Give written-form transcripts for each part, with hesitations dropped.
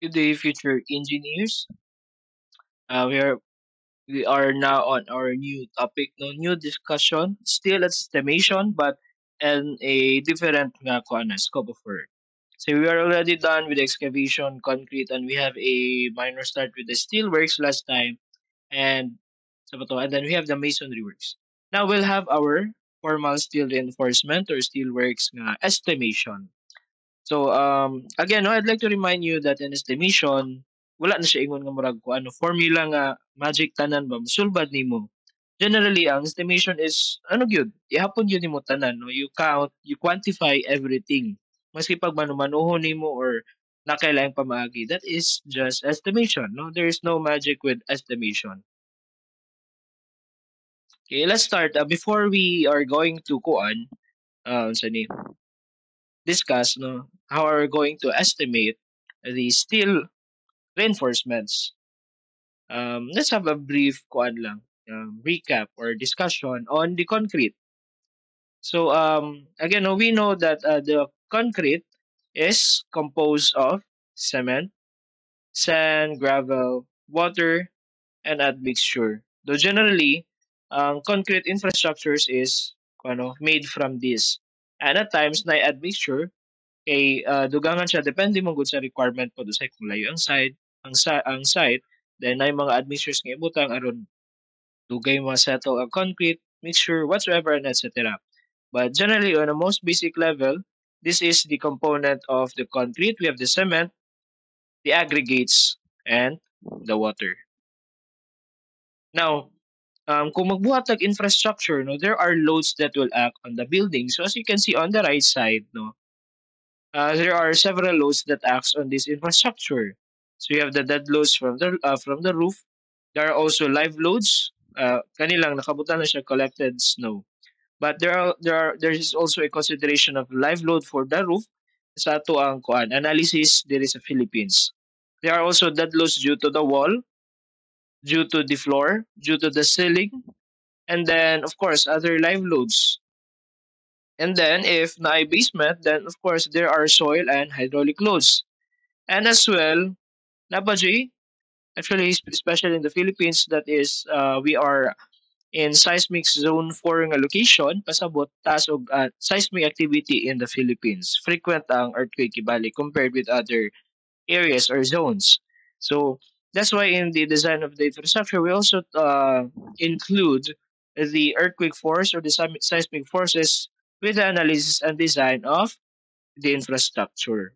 Good day, future engineers. Uh, we are we are now on our new topic, no new discussion. Still at estimation, but in a different scope of work. So we are already done with excavation, concrete, and we have a minor start with the steel works last time, and and then we have the masonry works. Now we'll have our formal steel reinforcement or steel works estimation. So again, no, I'd like to remind you that in estimation, wala na siya ingon nga murag ko ano formula nga magic tanan ba mosulbad nimo. Generally, ang estimation is ano gyud, ihapon gyud nimo tanan no. You count, you quantify everything. Maski pag manumanuhon nimo or nakailaing pamaagi, that is just estimation, no? There is no magic with estimation. Okay, let's start. Before we are going to kuan, sa ni discuss no how are we going to estimate the steel reinforcements. Let's have a brief kuan lang, recap or discussion on the concrete. So again, we know that the concrete is composed of cement, sand, gravel, water, and admixture. Though generally, concrete infrastructures is made from this. And at times, na admixture kay dugangan siya depende mo gud sa requirement po sa kung layo ang site then na mga admixtures nga ibutang aron dugay mo settle ang concrete mixture whatsoever and etc. But generally on a most basic level, this is the component of the concrete. We have the cement, the aggregates, and the water. Now, kung magbuhat ng infrastructure, no, there are loads that will act on the building. So as you can see on the right side, no, there are several loads that acts on this infrastructure. So you have the dead loads from the roof. There are also live loads. Kanilang nakabutan na siya collected snow. But there is also a consideration of live load for the roof sa ato ang kuan analysis there is sa Philippines. There are also dead loads due to the wall, due to the floor, due to the ceiling, and then of course other live loads. And then if na basement, then of course there are soil and hydraulic loads. And as well, Nabaji, actually, especially in the Philippines, that is, we are in seismic zone 4 nga location, pasabot taas og seismic activity in the Philippines. Frequent ang earthquake ibalik compared with other areas or zones. So that's why in the design of the infrastructure, we also include the earthquake force or the seismic forces with the analysis and design of the infrastructure.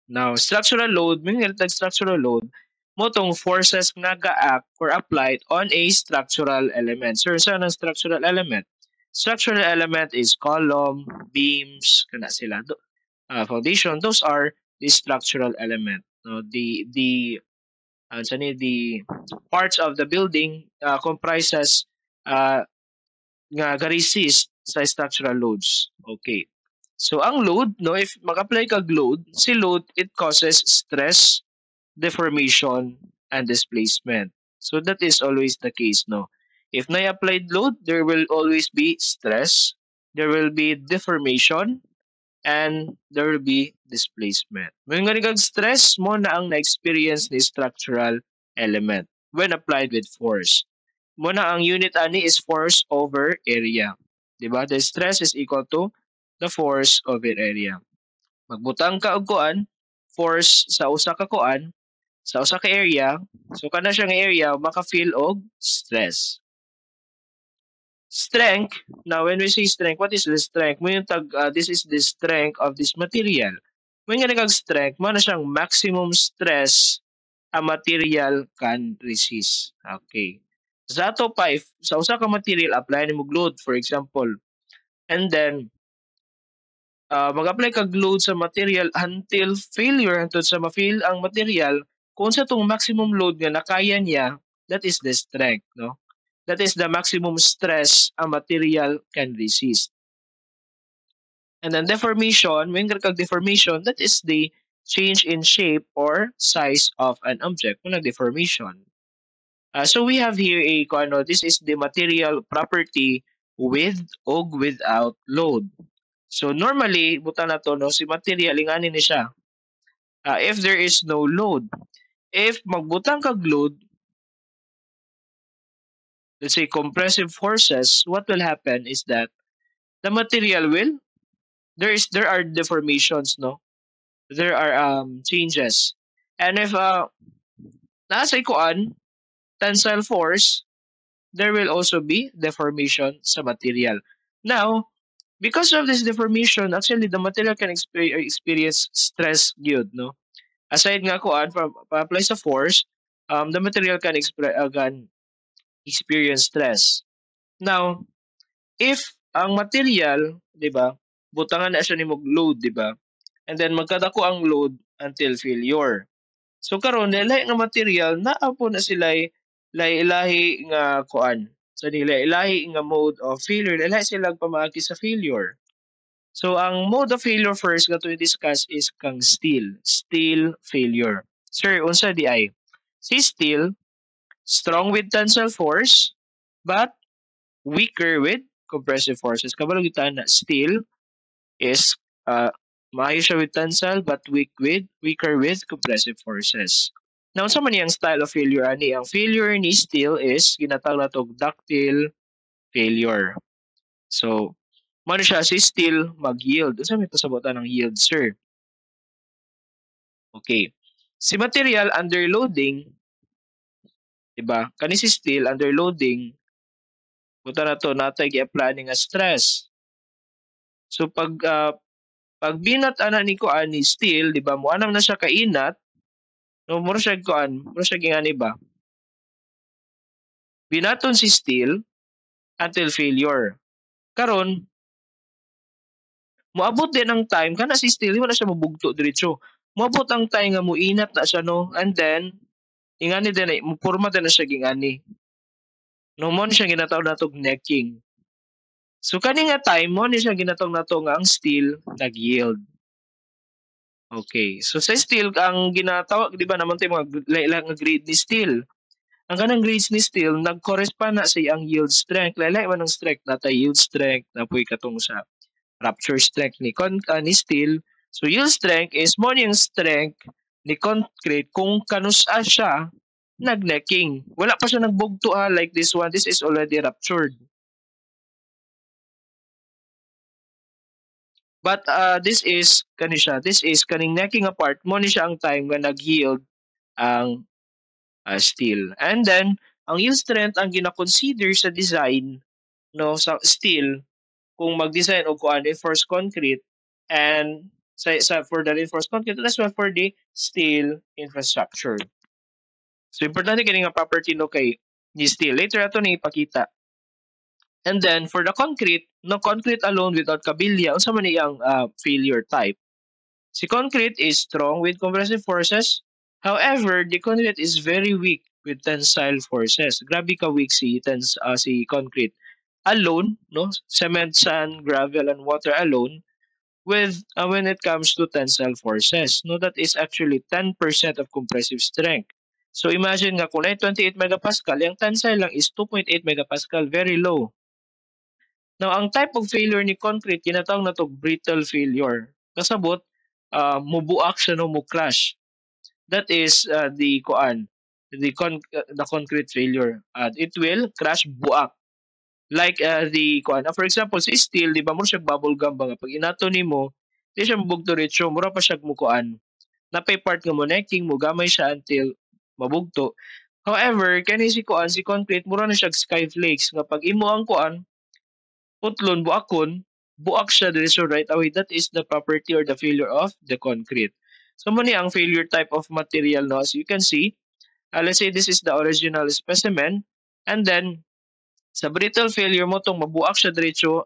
Now, structural load, meaning that structural load, mo tong forces nga ga-act or applied on a structural element. So, saan ang structural element? Structural element is column, beams, kana sila. Foundation, those are the structural element. No, the parts of the building comprises uh, nga ga-resist sa structural loads. Okay. So ang load, no, if mag-apply kag load, si load it causes stress, deformation, and displacement. So that is always the case, no. If na applied load, there will always be stress, there will be deformation, and there will be displacement. When nga kag stress mo na ang na-experience ni structural element when applied with force. Mo na ang unit ani is force over area. Diba? The stress is equal to the force over area. Magbutang ka og kuan, force sa usa ka kuan, sa usa ka area, so kana siyang area maka-feel og stress. Strength, now when we say strength, what is the strength? Mo yung this is the strength of this material. When nga nagag strength, mo na siyang maximum stress a material can resist. Okay. Sa ato pa, if sa usa ka material, apply ni mo load, for example, and then mag-apply kag load sa material until failure, until sa ma-fail ang material, kung sa tong maximum load nga nakaya niya, that is the strength, no? That is the maximum stress a material can resist. And then deformation, when kag deformation, that is the change in shape or size of an object. Kung deformation. So we have here a this is the material property with or without load. So normally, buta na to, no, si material, ingani ni siya. if there is no load. If magbutang kag load, let's say compressive forces, what will happen is that the material will there are deformations, no? There are changes. And if nasa kuan tensile force, there will also be deformation sa material. Now, because of this deformation, actually the material can experience stress gyud, no? Aside nga kuan pa-apply sa force, the material can experience stress. Now, if ang material, 'di ba, butangan na siya nimog load, 'di ba? And then magkadako ang load until failure. So karon lahi nga material naa po na sila lahi nga kuan. So nila lahi nga mode of failure, lahi sila pamaagi sa failure. So ang mode of failure first nga to discuss is kang steel failure. Sir, unsa di ay? Si steel strong with tensile force but weaker with compressive forces. Kabalo kita na steel is maayo siya with tensile but weaker with compressive forces. Now, sa man ang style of failure ani? Ang failure ni steel is ginatawag na tog ductile failure. So, mano siya si steel mag-yield. Unsa may pasabotan ng yield, sir? Okay. Si material under loading, 'di ba? Kani si steel under loading, buta na to natay gi-apply nga stress. So pag binat ana ni kuan ni steel, 'di ba? Moanang na siya kainat, no mura siya kuan, mura siya gingani ba? Binaton si steel until failure. Karon, moabot din ang time kana si steel wala siya mabugto diretso. Moabot ang time nga moinat na siya no and then ingani din ay moporma din na siya gingani. No mo siya ginatawag natog necking. So kani nga time mo ni siya ginatawag nato nga ang steel nag-yield. Okay. So sa steel ang ginatawag 'di ba naman tay mga lain nga grade ni steel. Ang kanang grades ni steel nag-correspond na sa iyang yield strength. Lain man ang strength nata yield strength napoy katong sa rupture strength ni steel. So yield strength is mo yung strength ni concrete kung kanusa siya nagnecking. Wala pa siya nagbugto like this one. This is already ruptured. But this is kaning necking apart mo ni siya ang time nga nag-yield ang steel. And then ang yield strength ang gina-consider sa design no sa steel kung mag-design og kuan reinforced concrete and for the reinforced concrete as well for the steel infrastructure. So importante kini nga property no kay ni steel. Later ato ni ipakita. And then for the concrete, no concrete alone without kabilya, unsa man iyang failure type. Si concrete is strong with compressive forces. However, the concrete is very weak with tensile forces. Grabe ka weak si concrete alone, no? Cement, sand, gravel, and water alone with when it comes to tensile forces. No, that is actually 10% of compressive strength. So imagine nga kung 28 megapascal, yung tensile lang is 2.8 megapascal, very low. Now, ang type of failure ni concrete, kinatawag na to brittle failure. Kasabot, mubuak siya no mo crash. That is the concrete failure. It will crash buak. Like for example, si steel, di ba mo siya bubble gum ba nga pag inato nimo, di siya mabugto diretso, mura pa siya mukuan. Napay part nga mo necking mo gamay siya until mabugto. However, kani si concrete mura na siya sky flakes nga pag imo ang kuan, putlon buakon, buak siya diretso right away. That is the property or the failure of the concrete. So mo ni ang failure type of material no as you can see. Let's say this is the original specimen and then sa brittle failure mo tong mabuak siya diretso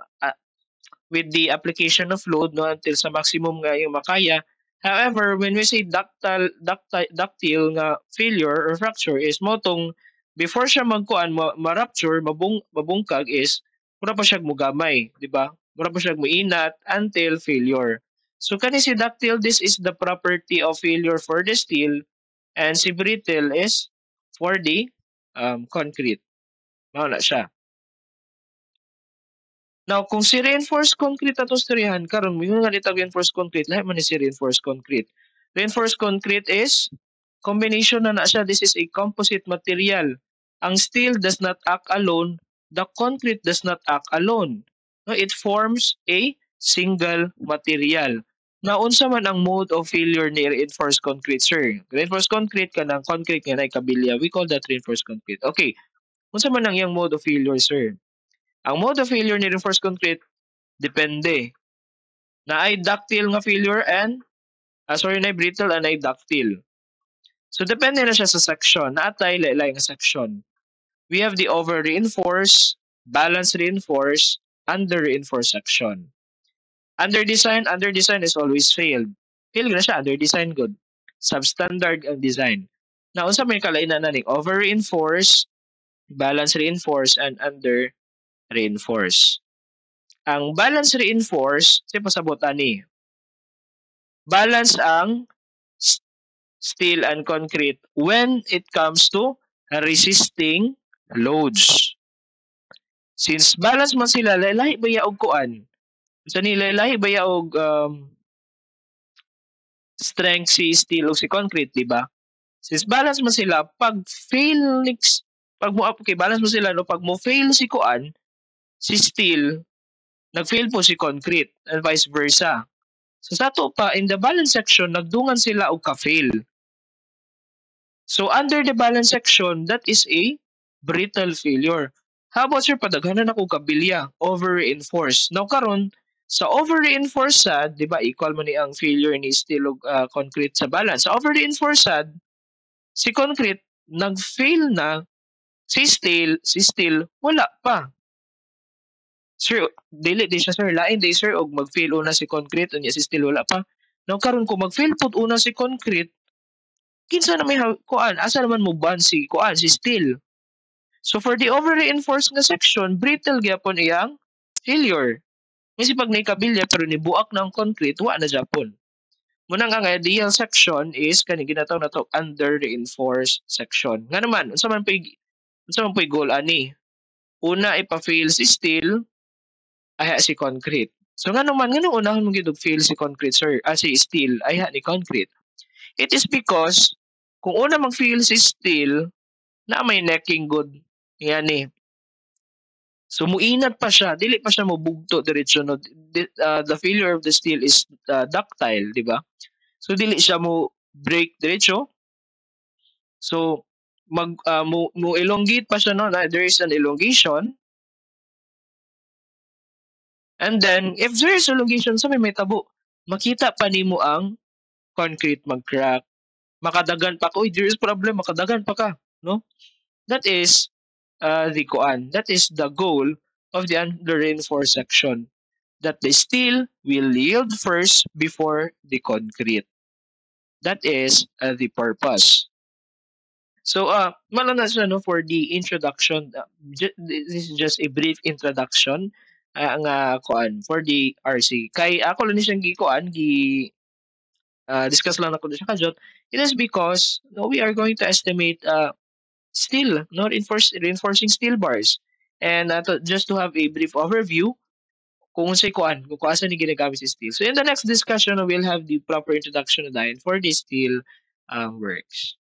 with the application of load no until sa maximum nga yung makaya. However, when we say ductile nga failure or fracture is mo tong before siya magkuan ma-rupture, mabungkag is mura pa siya mugamay, di ba? Mura pa siya muinat until failure. So kani si ductile, this is the property of failure for the steel and si brittle is for the concrete. Mao na siya. Now, kung si reinforced concrete ato istoryahan karon mo nga nitag reinforced concrete, lahi man ni si reinforced concrete. Reinforced concrete is combination na siya. This is a composite material. Ang steel does not act alone. The concrete does not act alone. No, it forms a single material. Now, unsa man ang mode of failure ni reinforced concrete, sir? Reinforced concrete ka ng concrete nga na kabilya. We call that reinforced concrete. Okay. Unsa man ang iyang mode of failure, sir? Ang mode of failure ni reinforced concrete depende. Na ay ductile nga failure and na brittle and ay ductile. So depende na siya sa section. Naatay lain nga section. We have the over-reinforced, balance-reinforced, under-reinforced section. Under design is always failed. Fail na siya, under design good. Substandard ang design. Na unsa may kalainan na ni over-reinforced, balance-reinforced, and under-reinforced. Ang balance-reinforced, kasi pasabot ani. Balance ang steel and concrete when it comes to resisting loads. Since balance man sila, lahi ba ya og kuan? Sa nila lahi ba ya og strength si steel o si concrete, di ba? Since balance man sila, pag fail next, pag mo okay, balance mo sila no, pag mo fail si kuan, si steel, nag-fail po si concrete and vice versa. So sa to pa in the balance section nagdungan sila og ka-fail. So under the balance section, that is a brittle failure. How about sir, padaghanan ako kabilya, over-reinforced. Now karon sa over-reinforced sad, di ba, equal man ni ang failure ni steel concrete sa balance. Sa over-reinforced sad, si concrete nag-fail na, si steel wala pa. Sir, dili di siya sir, lain di sir, og mag-fail una si concrete, unya si steel wala pa. Now karon kung mag-fail pud una si concrete, kinsa na may kuan, asa naman mo ban si kuan, si steel. So for the over-reinforced nga section, brittle gyapon iyang failure. Kasi pag naikabilya pero nibuak ng concrete, wa na gyapon. Munang ang ideal section is kani ginatawag na to under-reinforced section. Nga naman, unsa man pay goal ani? Una ipa-fail si steel, ay si concrete. So nga naman, nga unahon mo gid fail si concrete sir, si steel ay ni concrete. It is because kung una mag-fail si steel, na may necking good. Yan eh. So muinat pa siya, dili pa siya mobugto diretso no. The failure of the steel is ductile, di ba? So dili siya mo break diretso. So mo elongate pa siya no, there is an elongation. And then if there is elongation sa may tabo, makita pa nimo ang concrete mag-crack. Makadagan pa ko, there is problem, makadagan pa ka, no? That is the kuan. That is the goal of the under-reinforced section. That the steel will yield first before the concrete. That is the purpose. So, malana siya no, for the introduction. This is just a brief introduction nga kuan for the RC. Kay ako lang ni siyang gikuan discuss lang ako sa kajot. It is because no, we are going to estimate steel, no, reinforcing steel bars. And just to have a brief overview, kung unsay kuan, kung asa ni ginagamit si steel. So in the next discussion, we'll have the proper introduction na dahil for the steel works.